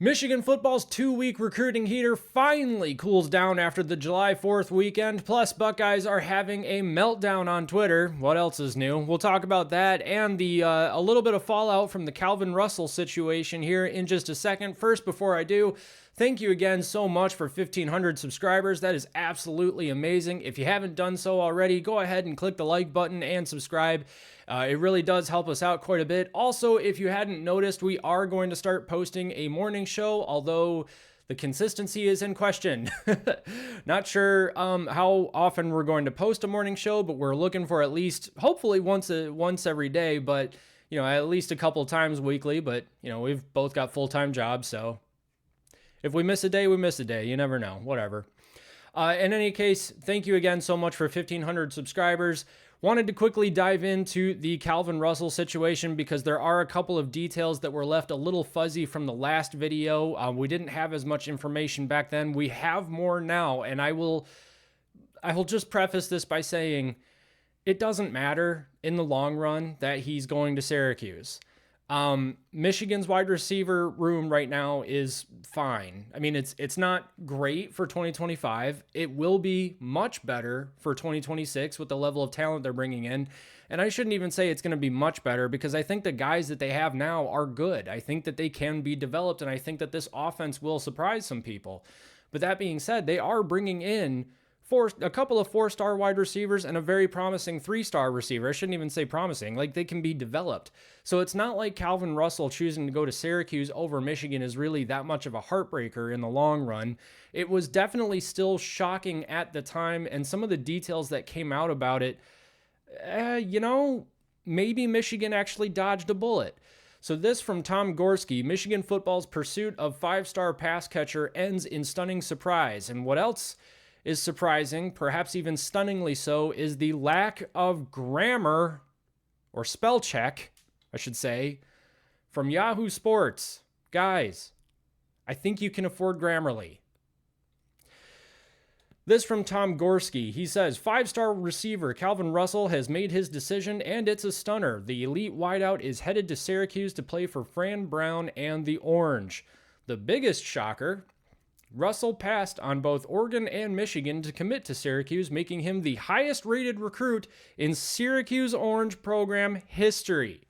Michigan football's 2-week recruiting heater finally cools down after the July 4th weekend, plus Buckeyes are having a meltdown on Twitter. What else is new? We'll talk about that and a little bit of fallout from the Calvin Russel situation here in just a second. First, before I do, thank you again so much for 1,500 subscribers. That is absolutely amazing. If you haven't done so already, go ahead and click the like button and subscribe. It really does help us out quite a bit. Also, if you hadn't noticed, we are going to start posting a morning show, although the consistency is in question. Not sure how often we're going to post a morning show, but we're looking for at least, hopefully once every day, but at least a couple times weekly. But we've both got full-time jobs, so if we miss a day, we miss a day. You never know. Whatever. In any case, thank you again so much for 1,500 subscribers. Wanted to quickly dive into the Calvin Russel situation because there are a couple of details that were left a little fuzzy from the last video. We didn't have as much information back then. We have more now, and I will just preface this by saying it doesn't matter in the long run that he's going to Syracuse. Michigan's wide receiver room right now is fine. I mean, it's not great for 2025. It will be much better for 2026 with the level of talent they're bringing in. And I shouldn't even say it's going to be much better because I think the guys that they have now are good. I think that they can be developed, and I think that this offense will surprise some people. But that being said, they are bringing in a couple of 4-star wide receivers and a very promising 3-star receiver. I shouldn't even say promising, like they can be developed. So it's not like Calvin Russel choosing to go to Syracuse over Michigan is really that much of a heartbreaker in the long run. It was definitely still shocking at the time, and some of the details that came out about it, maybe Michigan actually dodged a bullet. So this from Tom Gorski: Michigan football's pursuit of 5-star pass catcher ends in stunning surprise. And what else is surprising, perhaps even stunningly so, is the lack of grammar, or spell check, I should say, from Yahoo Sports. Guys, I think you can afford Grammarly. This from Tom Gorski. He says, 5-star receiver Calvin Russel has made his decision, and it's a stunner. The elite wideout is headed to Syracuse to play for Fran Brown and the Orange. The biggest shocker: Russell passed on both Oregon and Michigan to commit to Syracuse, making him the highest-rated recruit in Syracuse Orange program history.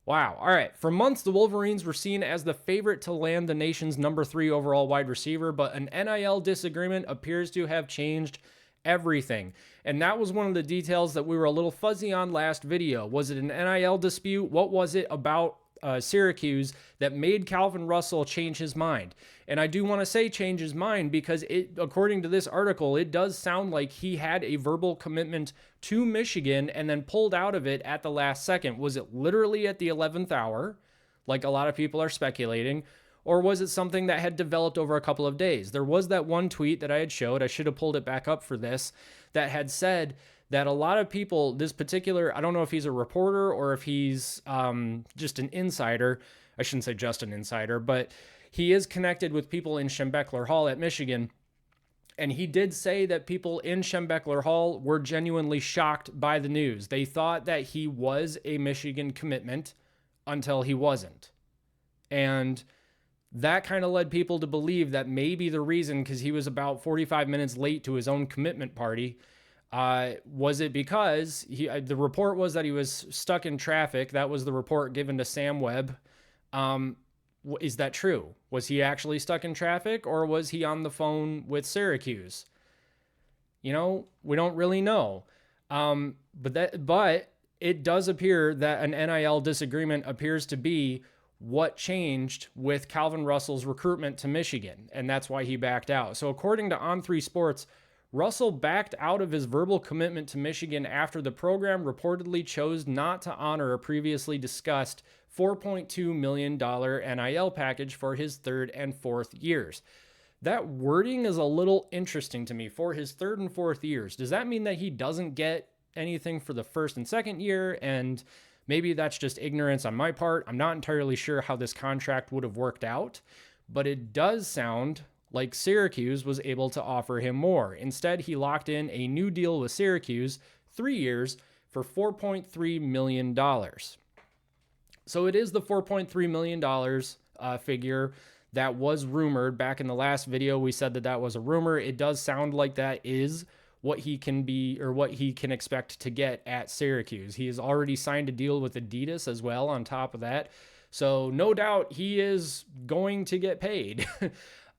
Wow. All right. For months, the Wolverines were seen as the favorite to land the nation's number 3 overall wide receiver, but an NIL disagreement appears to have changed everything. And that was one of the details that we were a little fuzzy on last video. Was it an NIL dispute? What was it about Syracuse that made Calvin Russel change his mind? And I do want to say change his mind because according to this article, it does sound like he had a verbal commitment to Michigan and then pulled out of it at the last second. Was it literally at the 11th hour, like a lot of people are speculating, or was it something that had developed over a couple of days? There was that one tweet that I had showed, I should have pulled it back up for this, that had said that a lot of people, this particular, I don't know if he's a reporter or if he's just an insider. I shouldn't say just an insider, but he is connected with people in Schembechler Hall at Michigan. And he did say that people in Schembechler Hall were genuinely shocked by the news. They thought that he was a Michigan commitment until he wasn't. And that kind of led people to believe that maybe the reason, because he was about 45 minutes late to his own commitment party, was it because the report was that he was stuck in traffic. That was the report given to Sam Webb. Is that true? Was he actually stuck in traffic, or was he on the phone with Syracuse? We don't really know. But it does appear that an NIL disagreement appears to be what changed with Calvin Russell's recruitment to Michigan, and that's why he backed out. So according to On3 Sports, Russell backed out of his verbal commitment to Michigan after the program reportedly chose not to honor a previously discussed $4.2 million NIL package for his 3rd and 4th years. That wording is a little interesting to me. For his 3rd and 4th years, does that mean that he doesn't get anything for the 1st and 2nd year? And maybe that's just ignorance on my part. I'm not entirely sure how this contract would have worked out, but it does sound like Syracuse was able to offer him more. Instead, he locked in a new deal with Syracuse, 3 years, for $4.3 million. So it is the $4.3 million figure That was rumored back in the last video. We said that that was a rumor. It does sound like that is what he can be, or what he can expect to get at Syracuse. He has already signed a deal with Adidas as well on top of that. So no doubt he is going to get paid.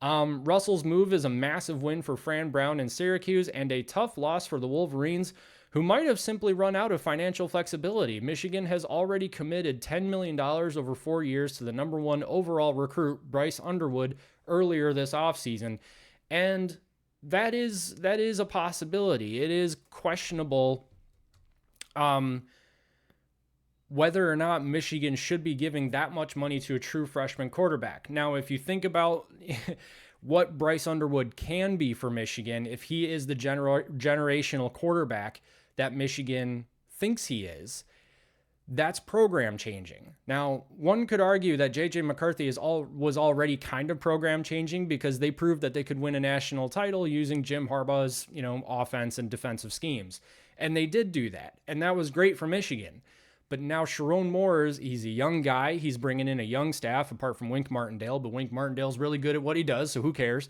Russell's move is a massive win for Fran Brown and Syracuse, and a tough loss for the Wolverines, who might have simply run out of financial flexibility. Michigan has already committed $10 million over 4 years to the number one overall recruit, Bryce Underwood, earlier this offseason. And that is a possibility. It is questionable whether or not Michigan should be giving that much money to a true freshman quarterback. Now, if you think about what Bryce Underwood can be for Michigan, if he is the generational quarterback that Michigan thinks he is, that's program changing. Now, one could argue that J.J. McCarthy was already kind of program changing, because they proved that they could win a national title using Jim Harbaugh's, offense and defensive schemes. And they did do that. And that was great for Michigan. But now Sharon Moores, he's a young guy. He's bringing in a young staff, apart from Wink Martindale. But Wink Martindale's really good at what he does, so who cares?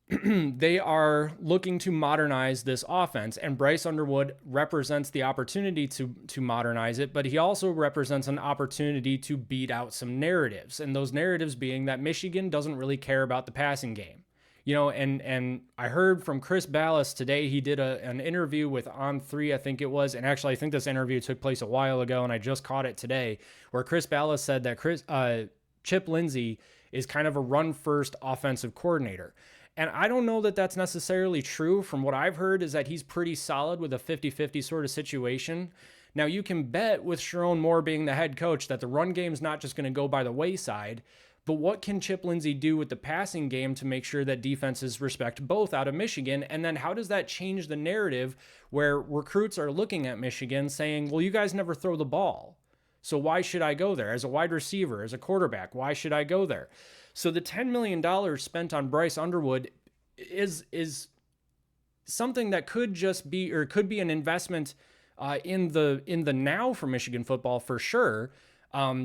They are looking to modernize this offense, and Bryce Underwood represents the opportunity to modernize it, but he also represents an opportunity to beat out some narratives, and those narratives being that Michigan doesn't really care about the passing game. And I heard from Chris Ballas today. He did an interview with On3, I think it was. And actually, I think this interview took place a while ago, and I just caught it today, where Chris Ballas said that Chip Lindsey is kind of a run-first offensive coordinator. And I don't know that that's necessarily true. From what I've heard is that he's pretty solid with a 50-50 sort of situation. Now, you can bet with Sharon Moore being the head coach that the run game's not just going to go by the wayside. But what can Chip Lindsey do with the passing game to make sure that defenses respect both out of Michigan? And then how does that change the narrative where recruits are looking at Michigan saying, well, you guys never throw the ball, so why should I go there? As a wide receiver, as a quarterback, why should I go there? So the $10 million spent on Bryce Underwood is something that could just be, or could be an investment in the now for Michigan football for sure,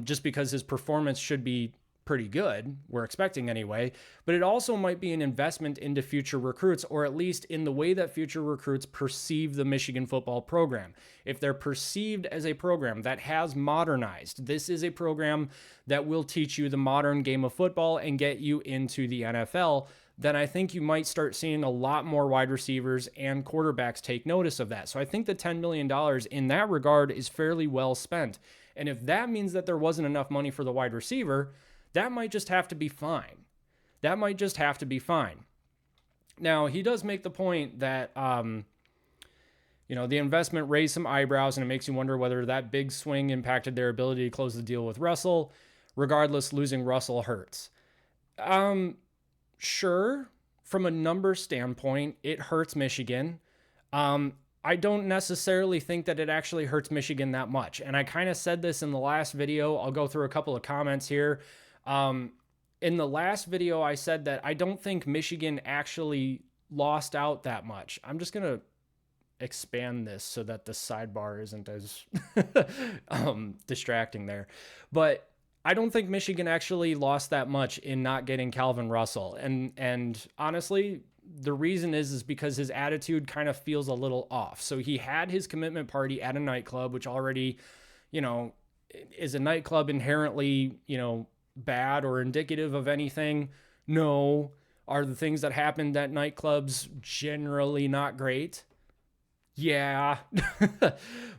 just because his performance should be pretty good, we're expecting anyway, but it also might be an investment into future recruits, or at least in the way that future recruits perceive the Michigan football program. If they're perceived as a program that has modernized, this is a program that will teach you the modern game of football and get you into the NFL, then I think you might start seeing a lot more wide receivers and quarterbacks take notice of that. So I think the $10 million in that regard is fairly well spent. And if that means that there wasn't enough money for the wide receiver, that might just have to be fine. That might just have to be fine. Now, he does make the point that, the investment raised some eyebrows, and it makes you wonder whether that big swing impacted their ability to close the deal with Russell. Regardless, losing Russell hurts. Sure, from a number standpoint, it hurts Michigan. I don't necessarily think that it actually hurts Michigan that much. And I kind of said this in the last video. I'll go through a couple of comments here. In the last video, I said that I don't think Michigan actually lost out that much. I'm just going to expand this so that the sidebar isn't as distracting there. But I don't think Michigan actually lost that much in not getting Calvin Russell. And honestly, the reason is because his attitude kind of feels a little off. So he had his commitment party at a nightclub, which already, is a nightclub inherently, bad or indicative of anything? No. Are the things that happened at nightclubs generally not great? Yeah.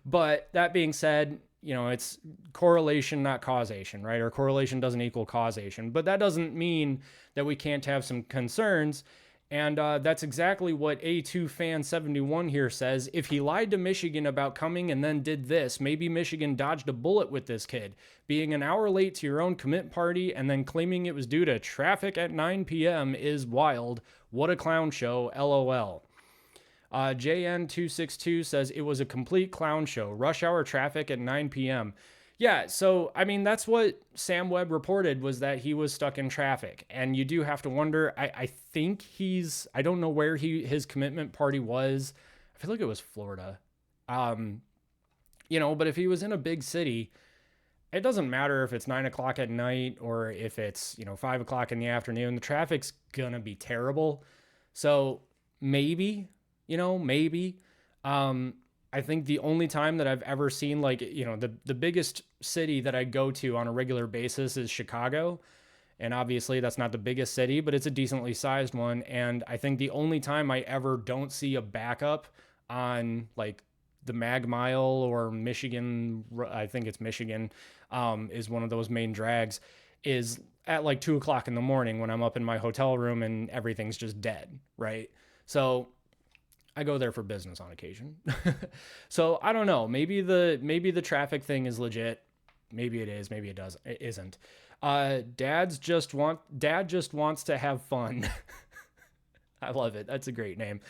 But that being said, it's correlation, not causation, right? Or correlation doesn't equal causation. But that doesn't mean that we can't have some concerns. And that's exactly what A2 Fan 71 here says. If he lied to Michigan about coming and then did this, maybe Michigan dodged a bullet with this kid. Being an hour late to your own commit party and then claiming it was due to traffic at 9 p.m. is wild. What a clown show, LOL. JN262 says it was a complete clown show. Rush hour traffic at 9 p.m. Yeah, so, that's what Sam Webb reported, was that he was stuck in traffic. And you do have to wonder, I think I don't know where his commitment party was. I feel like it was Florida. But if he was in a big city, it doesn't matter if it's 9 o'clock at night or if it's, 5 o'clock in the afternoon, the traffic's gonna be terrible. So maybe, maybe. I think the only time that I've ever seen, like, the biggest city that I go to on a regular basis is Chicago. And obviously that's not the biggest city, but it's a decently sized one. And I think the only time I ever don't see a backup on like the Mag Mile or Michigan, I think it's Michigan, is one of those main drags, is at like 2 o'clock in the morning when I'm up in my hotel room and everything's just dead, right? So I go there for business on occasion. So I don't know. Maybe the traffic thing is legit. Maybe it is. Maybe it isn't. Dad just wants to have fun. I love it. That's a great name.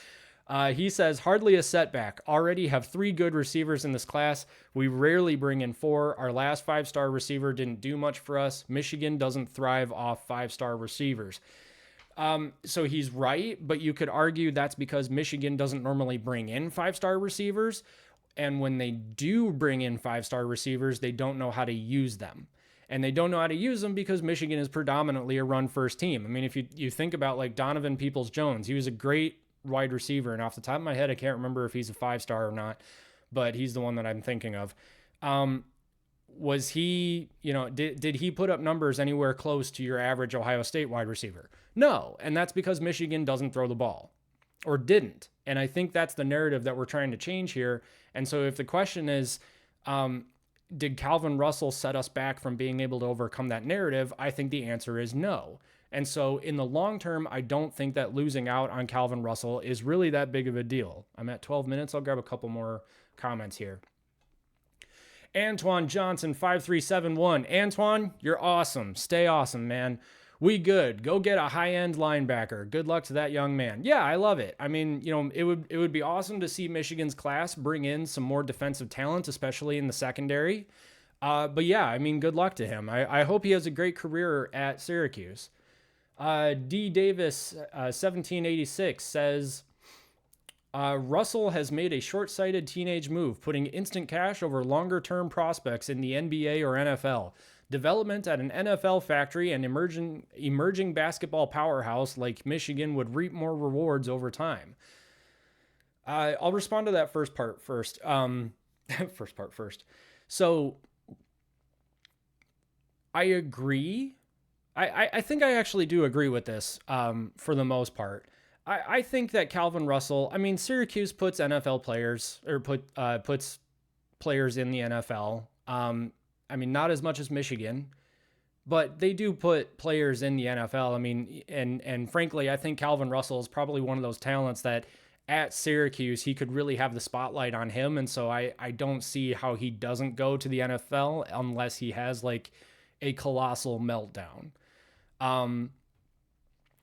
He says, hardly a setback. Already have 3 good receivers in this class. We rarely bring in 4. Our last 5-star receiver didn't do much for us. Michigan doesn't thrive off 5-star receivers. So he's right, but you could argue that's because Michigan doesn't normally bring in 5-star receivers. And when they do bring in 5-star receivers, they don't know how to use them. And they don't know how to use them because Michigan is predominantly a run-first team. I mean, if you think about like Donovan Peoples-Jones, he was a great wide receiver. And off the top of my head, I can't remember if he's a 5-star or not, but he's the one that I'm thinking of. Was he, did he put up numbers anywhere close to your average Ohio State wide receiver? No. And that's because Michigan doesn't throw the ball, or didn't. And I think that's the narrative that we're trying to change here. And so if the question is, did Calvin Russel set us back from being able to overcome that narrative? I think the answer is no. And so in the long term, I don't think that losing out on Calvin Russell is really that big of a deal. I'm at 12 minutes. I'll grab a couple more comments here. Antoine Johnson, 5371. Antoine, you're awesome. Stay awesome, man. We good. Go get a high-end linebacker. Good luck to that young man. Yeah, I love it. I mean, it would be awesome to see Michigan's class bring in some more defensive talent, especially in the secondary. But yeah, I mean, good luck to him. I hope he has a great career at Syracuse. D. Davis, 1786 says, Russell has made a short-sighted teenage move, putting instant cash over longer-term prospects in the NBA or NFL. Development at an NFL factory and emerging basketball powerhouse like Michigan would reap more rewards over time. I'll respond to that first part first. So I agree. I think I actually do agree with this for the most part. I think that Calvin Russell, I mean, Syracuse puts NFL players, or puts players in the NFL. I mean, not as much as Michigan, but they do put players in the NFL. I mean, and frankly, I think Calvin Russell is probably one of those talents that at Syracuse, he could really have the spotlight on him. And so I don't see how he doesn't go to the NFL unless he has like a colossal meltdown.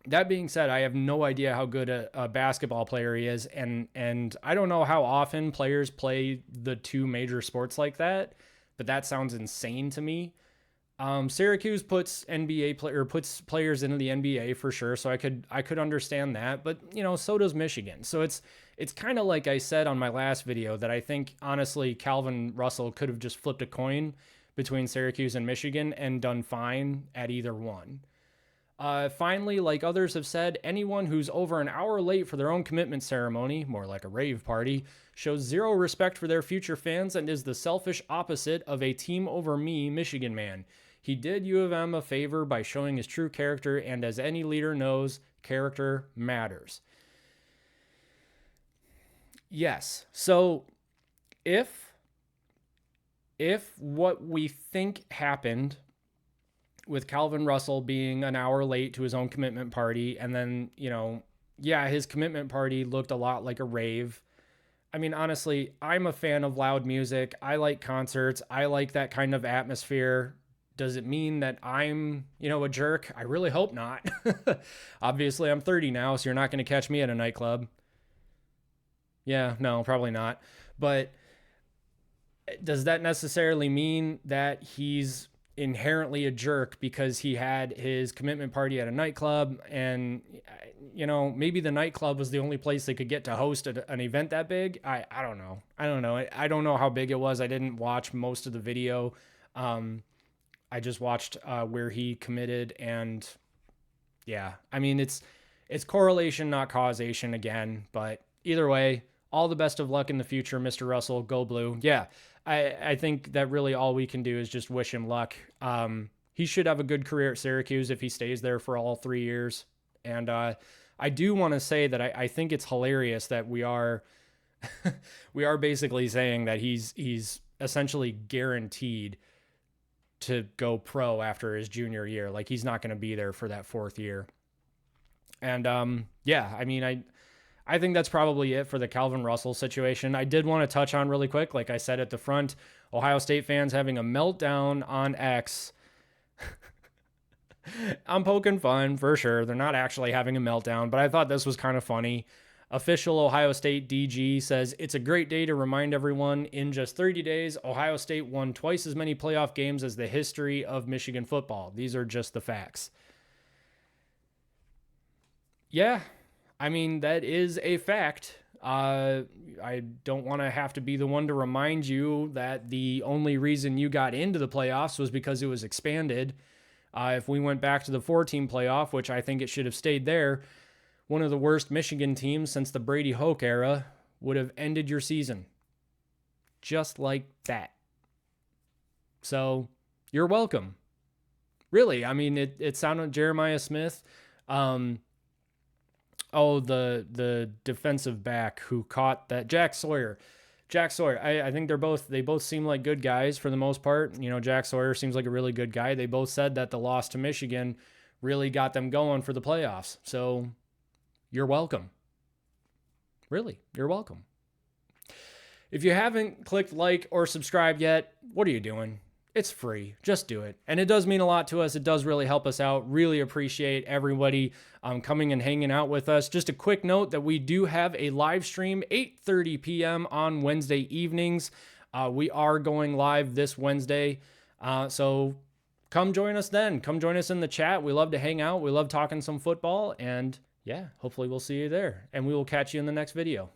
That being said, I have no idea how good a basketball player he is. And I don't know how often players play the 2 major sports like that, but that sounds insane to me. Syracuse puts puts players into the NBA for sure, so I could understand that, but so does Michigan. So it's kind of like I said on my last video that I think honestly Calvin Russell could have just flipped a coin between Syracuse and Michigan and done fine at either one. Finally, like others have said, anyone who's over an hour late for their own commitment ceremony, more like a rave party, shows zero respect for their future fans and is the selfish opposite of a team over me Michigan man. He did U of M a favor by showing his true character, and as any leader knows, character matters. Yes. So if what we think happened with Calvin Russell being an hour late to his own commitment party, and then, his commitment party looked a lot like a rave. I mean, honestly, I'm a fan of loud music. I like concerts. I like that kind of atmosphere. Does it mean that I'm, a jerk? I really hope not. Obviously, I'm 30 now, so you're not going to catch me at a nightclub. Yeah, no, probably not. But does that necessarily mean that he's inherently a jerk because he had his commitment party at a nightclub and, maybe the nightclub was the only place they could get to host an event that big? I don't know. I don't know how big it was. I didn't watch most of the video. I just watched where he committed, and yeah, I mean, it's correlation, not causation again, but either way, all the best of luck in the future, Mr. Russell. Go Blue. Yeah, I think that really all we can do is just wish him luck. He should have a good career at Syracuse if he stays there for all 3 years. And I do want to say that I think it's hilarious that we are we are basically saying that he's essentially guaranteed to go pro after his junior year. Like, he's not going to be there for that 4th year. And yeah, I mean, I think that's probably it for the Calvin Russell situation. I did want to touch on really quick, like I said at the front, Ohio State fans having a meltdown on X. I'm poking fun for sure. They're not actually having a meltdown, but I thought this was kind of funny. Official Ohio State DG says, it's a great day to remind everyone in just 30 days, Ohio State won twice as many playoff games as the history of Michigan football. These are just the facts. Yeah, I mean, that is a fact. I don't want to have to be the one to remind you that the only reason you got into the playoffs was because it was expanded. If we went back to the 4-team playoff, which I think it should have stayed there, one of the worst Michigan teams since the Brady Hoke era would have ended your season. Just like that. So, you're welcome. Really, I mean, it sounded Jeremiah Smith. The defensive back who caught that, Jack Sawyer. I think they both seem like good guys for the most part. You know, Jack Sawyer seems like a really good guy. They both said that the loss to Michigan really got them going for the playoffs. So, you're welcome. Really, you're welcome. If you haven't clicked like or subscribe yet, what are you doing? It's free. Just do it. And it does mean a lot to us. It does really help us out. Really appreciate everybody coming and hanging out with us. Just a quick note that we do have a live stream 8:30 p.m. on Wednesday evenings. We are going live this Wednesday. So come join us then. Come join us in the chat. We love to hang out. We love talking some football. And yeah, hopefully we'll see you there. And we will catch you in the next video.